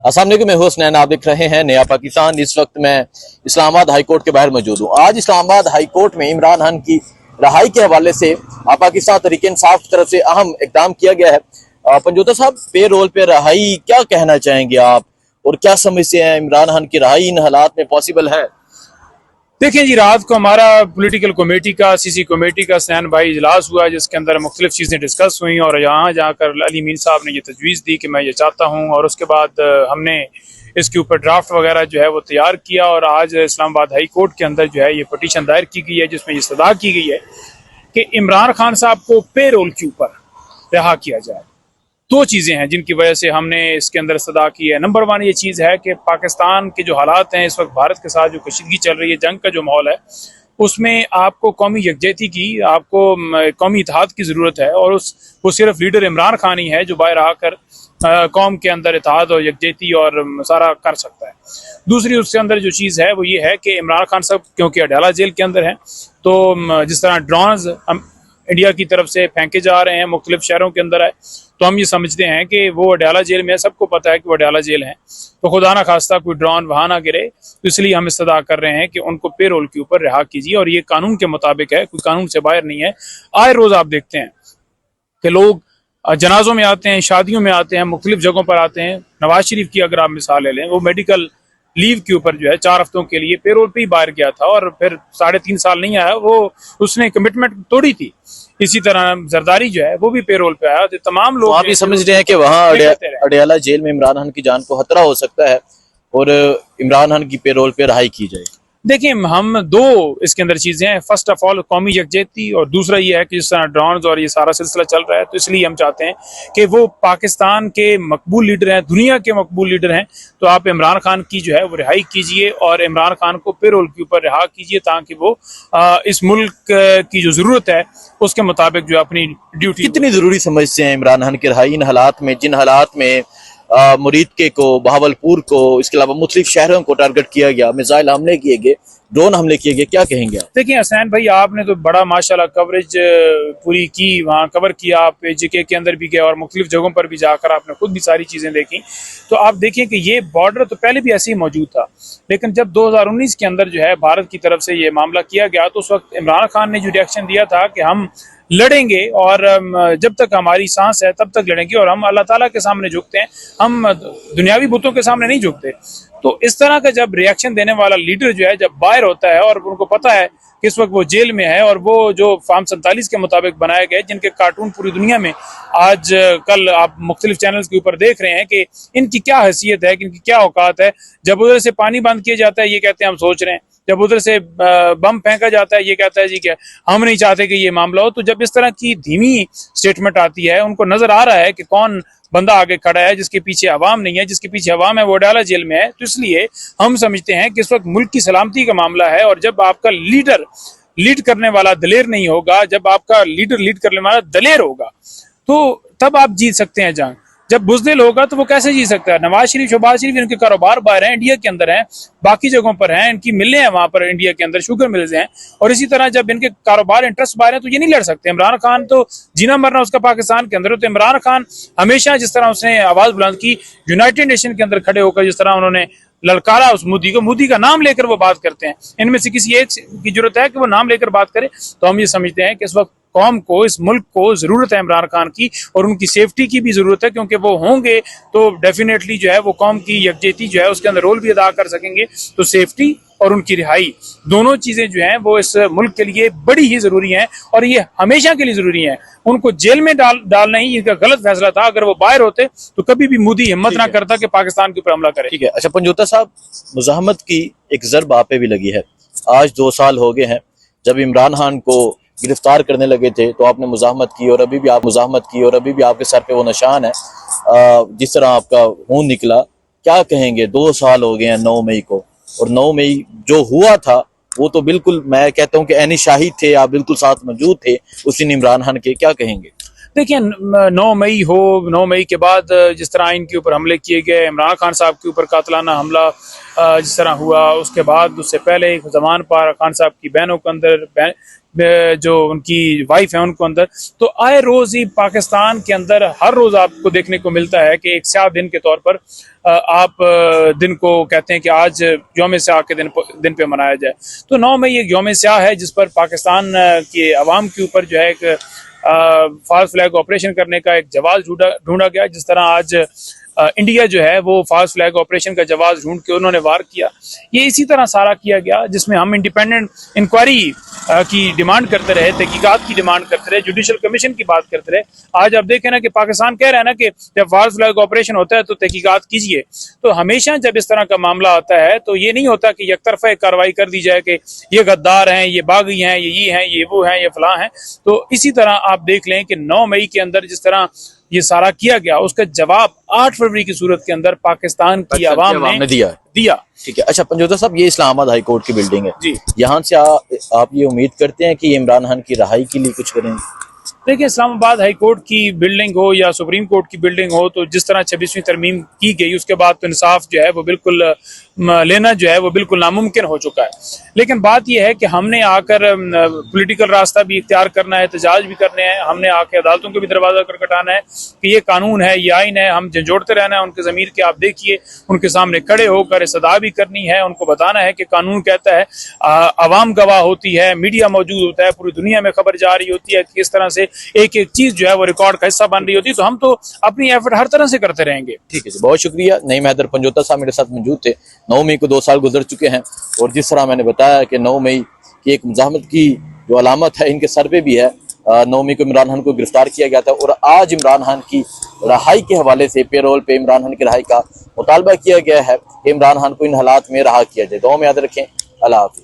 अस्सलाम वालेकुम, मैं हुसनैन, आप देख रहे हैं नया पाकिस्तान। इस वक्त मैं इस्लामाबाद हाई कोर्ट के बाहर मौजूद हूँ। आज इस्लामाबाद हाई कोर्ट में इमरान खान की रहाई के हवाले से पाकिस्तान तहरीक इंसाफ की तरफ से अहम इकदाम किया गया है। पंजोता साहब, पे रोल पे रहाई क्या कहना चाहेंगे आप, और क्या समझते हैं इमरान खान की रहाई इन हालात में पॉसिबल है? देखें जी, रात को हमारा पॉलिटिकल कमेटी का सीसी कमेटी का सैन भाई इजलास हुआ, जिसके अंदर मुख्तलिफ चीज़ें डिस्कस हुई और यहाँ जाकर अली मीर साहब ने ये तजवीज़ दी कि मैं ये चाहता हूँ, और उसके बाद हमने इसके ऊपर ड्राफ्ट वगैरह जो है वो तैयार किया और आज इस्लामाबाद हाई कोर्ट के अंदर जो है ये पटिशन दायर की गई है, जिसमें ये सदा की गई है कि इमरान खान साहब को पे रोल के ऊपर रिहा किया जाए। दो चीज़ें हैं जिनकी वजह से हमने इसके अंदर सदा की है। नंबर वन ये चीज़ है कि पाकिस्तान के जो हालात हैं इस वक्त, भारत के साथ जो कशीदगी चल रही है, जंग का जो माहौल है, उसमें आपको कौमी यकजहती की, आपको कौमी इत्तेहाद की ज़रूरत है, और वो सिर्फ लीडर इमरान खान ही है जो बाहर आकर कौम के अंदर इत्तेहाद और यकजहती और सारा कर सकता है। दूसरी उसके अंदर जो चीज़ है वो ये है कि इमरान खान साहब क्योंकि अडाला जेल के अंदर हैं, तो जिस तरह ड्रोन्स इंडिया की तरफ से फेंके जा रहे हैं, मुख्तलिफ शहरों के अंदर है, तो हम ये समझते हैं कि वो अडाला जेल में है, सबको पता है कि वो अडाला जेल है, तो खुदा ना खास्ता कोई ड्रोन वहाँ ना गिरे, तो इसलिए हम इस्तदा कर रहे हैं कि उनको पे रोल के ऊपर रिहा कीजिए, और ये कानून के मुताबिक है, कोई कानून से बाहर नहीं है। आए रोज़ आप देखते हैं कि लोग जनाजों में आते हैं, शादियों में आते हैं, मुख्तलिफ जगहों पर आते हैं। नवाज शरीफ की अगर आप मिसाल ले लें, वो मेडिकल लीव के ऊपर जो है 4 हफ्तों के लिए पेरोल पे ही बाहर गया था और फिर 3.5 साल नहीं आया, वो उसने कमिटमेंट तोड़ी थी। इसी तरह जरदारी जो है वो भी पेरोल पे आया। तो तमाम लोग, तो आप ये समझ रहे हैं कि वहाँ अडयाला जेल में इमरान खान की जान को खतरा हो सकता है और इमरान खान की पे रोल पे रहाई की जाए? देखिए, हम दो इसके अंदर चीज़ें हैं। फर्स्ट ऑफ ऑल कौमी यकजहती, और दूसरा ये है कि जिस तरह ड्रोन्स और ये सारा सिलसिला चल रहा है, तो इसलिए हम चाहते हैं कि वो पाकिस्तान के मकबूल लीडर हैं, दुनिया के मकबूल लीडर हैं, तो आप इमरान खान की जो है वो रिहाई कीजिए और इमरान खान को पे रोल के ऊपर रिहा कीजिए, ताकि वो इस मुल्क की जो ज़रूरत है उसके मुताबिक जो अपनी ड्यूटी। कितनी ज़रूरी समझते हैं इमरान खान की रहाई इन हालात में, जिन हालात में मुरीद के को, बहावलपुर को, इसके अलावा मुख्तलिफ शहरों को टारगेट किया गया, मिसाइल हमले किए गए, ड्रोन हमले किए गए, क्या कहेंगे आप? देखिए हसनैन भाई, आपने तो बड़ा माशाल्लाह कवरेज पूरी की, वहाँ कवर किया, आप जेके के अंदर भी गए और मुख्तलिफ जगहों पर भी जाकर आपने खुद भी सारी चीज़ें देखी। तो आप देखें कि ये बॉर्डर तो पहले भी ऐसे ही मौजूद था, लेकिन जब 2019 के अंदर जो है भारत की तरफ से ये मामला किया गया, तो उस वक्त इमरान खान ने जो रिएक्शन दिया था कि हम लड़ेंगे और जब तक हमारी सांस है तब तक लड़ेंगे, और हम अल्लाह ताला के सामने झुकते हैं, हम दुनियावी बुतों के सामने नहीं झुकते। तो इस तरह का जब रिएक्शन देने वाला लीडर जो है जब बाहर होता है और उनको पता है कि इस वक्त वो जेल में है, और वो जो फार्म 47 के मुताबिक बनाए गए, जिनके कार्टून पूरी दुनिया में आज कल आप मुख्तलिफ चैनल्स के ऊपर देख रहे हैं कि इनकी क्या हैसियत है, कि इनकी क्या औकात है। जब उधर से पानी बंद किया जाता है, ये कहते हैं हम सोच रहे हैं। जब उधर से बम फेंका जाता है, ये कहता है जी क्या हम नहीं चाहते कि ये मामला हो। तो जब इस तरह की धीमी स्टेटमेंट आती है, उनको नजर आ रहा है कि कौन बंदा आगे खड़ा है, जिसके पीछे अवाम नहीं है, जिसके पीछे अवाम है वो अडाला जेल में है। तो इसलिए हम समझते हैं कि इस वक्त मुल्क की सलामती का मामला है, और जब आपका लीडर लीड करने वाला दलेर नहीं होगा, जब आपका लीडर लीड करने वाला दलेर होगा, तो तब आप जीत सकते हैं जंग। जब बुज़दिल होगा तो वो कैसे जी सकता है? नवाज शरीफ, शहबाज शरीफ, इनके कारोबार बाहर हैं, इंडिया के अंदर हैं, बाकी जगहों पर हैं, इनकी मिलें हैं वहां पर इंडिया के अंदर, शुगर मिल्स हैं, और इसी तरह जब इनके कारोबार इंटरेस्ट बाहर हैं तो ये नहीं लड़ सकते। इमरान खान तो जीना मरना उसका पाकिस्तान के अंदर है। तो इमरान खान हमेशा जिस तरह उसने आवाज बुलंद की यूनाइटेड नेशन के अंदर खड़े होकर, जिस तरह उन्होंने ललकारा उस मोदी को, मोदी का नाम लेकर वो बात करते हैं, इनमें से किसी एक की जरूरत है कि वो नाम लेकर बात करे। तो हम ये समझते हैं कि इस वक्त कौम को, इस मुल्क को जरूरत है इमरान खान की, और उनकी सेफ्टी की भी जरूरत है, क्योंकि वो होंगे तो डेफिनेटली जो है वो कौम की यकजहती जो है उसके अंदर रोल भी अदा कर सकेंगे। तो सेफ्टी और उनकी रिहाई, दोनों चीजें जो हैं वो इस मुल्क के लिए बड़ी ही जरूरी हैं, और ये हमेशा के लिए जरूरी हैं। उनको जेल में डालना ही इनका गलत फैसला था। अगर वो बाहर होते तो कभी भी मोदी हिम्मत ना करता कि पाकिस्तान के ऊपर हमला करे। ठीक है। अच्छा पंजोता साहब, मुजाहमत की एक ज़रब आप पे भी लगी है। आज 2 साल हो गए हैं जब इमरान खान को गिरफ्तार करने लगे थे, तो आपने मुजाहमत की, और अभी भी आप मुजाहमत की, और अभी भी आपके सर पे वो निशान है जिस तरह आपका खून निकला। क्या कहेंगे? 2 साल हो गए हैं 9 मई को, और 9 मई जो हुआ था वो तो बिल्कुल, मैं कहता हूँ कि ऐनी शाहिद थे, आप बिल्कुल साथ मौजूद थे उस दिन इमरान खान के। क्या कहेंगे? देखिए, 9 मई हो, 9 मई के बाद जिस तरह इनके ऊपर हमले किए गए, इमरान खान साहब के ऊपर कातलाना हमला जिस तरह हुआ, उसके बाद उससे पहले एक जमान पर खान साहब की बहनों के अंदर जो उनकी वाइफ है उनको अंदर। तो आए रोज ही पाकिस्तान के अंदर हर रोज आपको देखने को मिलता है कि एक स्याह दिन के तौर पर आप दिन को कहते हैं कि आज यौम स्याह के दिन पे मनाया जाए। तो 9 मई एक यौम स्याह है जिस पर पाकिस्तान के अवाम के ऊपर जो है एक फॉल्स फ्लैग ऑपरेशन करने का एक जवाब ढूंढा गया। जिस तरह आज इंडिया जो है वो फॉल्स फ्लैग ऑपरेशन का जवाब ढूंढ के उन्होंने वार किया, ये इसी तरह सारा किया गया जिसमें हम इंडिपेंडेंट इंक्वायरी की डिमांड करते रहे, तहकीकात की डिमांड करते रहे, जुडिशल कमीशन की बात करते रहे। आज आप देखें ना कि पाकिस्तान कह रहा है ना कि जब फॉल्स फ्लैग ऑपरेशन होता है तो तहकीकात कीजिए। तो हमेशा जब इस तरह का मामला आता है तो ये नहीं होता कि यकतरफा कार्रवाई कर दी जाए कि ये गद्दार हैं, ये बागी हैं, ये हैं, ये वो हैं, ये फलां हैं। तो इसी तरह आप देख लें कि 9 मई के अंदर जिस तरह ये सारा किया गया उसका जवाब 8 फरवरी की सूरत के अंदर पाकिस्तान की आवाम ने दिया। ठीक है। अच्छा पंजोता साहब, ये इस्लामाबाद हाई कोर्ट की बिल्डिंग है जी, यहाँ से आप ये उम्मीद करते हैं कि इमरान खान की रहाई के लिए कुछ करेंगे? देखिए, इस्लामाबाद हाई कोर्ट की बिल्डिंग हो या सुप्रीम कोर्ट की बिल्डिंग हो, तो जिस तरह 26वीं तरमीम की गई उसके बाद तो इंसाफ जो है वो बिल्कुल लेना जो है वो बिल्कुल नामुमकिन हो चुका है। लेकिन बात यह है कि हमने आकर पॉलिटिकल रास्ता भी इख्तियार करना है, एहतजाज भी करने हैं, हमने आके अदालतों को भी दरवाजा खटखटाना है कि ये कानून है, ये आइन है, हम झंझोड़ते रहना है उनके ज़मीर के। आप देखिए, उनके सामने खड़े होकर सदा भी करनी है, उनको बताना है कि कानून कहता है, आवाम गवाह होती है, मीडिया मौजूद होता है, पूरी दुनिया में खबर जा रही होती है कि किस तरह से एक एक चीज जो है वो रिकॉर्ड का हिस्सा बन रही होती है। तो हम तो अपनी एफर्ट हर तरह से करते रहेंगे। ठीक है जी, बहुत शुक्रिया। नईम हैदर पंजोता साहब मेरे साथ मौजूद थे। 9 मई को 2 साल गुजर चुके हैं और जिस तरह मैंने बताया कि 9 मई की एक मुजाहमत की जो अलामत है इनके सर पे भी है। 9 मई को इमरान खान को गिरफ्तार किया गया था और आज इमरान खान की रहाई के हवाले से पेरोल पे इमरान खान की रहाई का मुतालबा किया गया है कि इमरान खान को इन हालात में रहा किया जाए। दुआ में याद रखें। अल्लाह हाफिज़।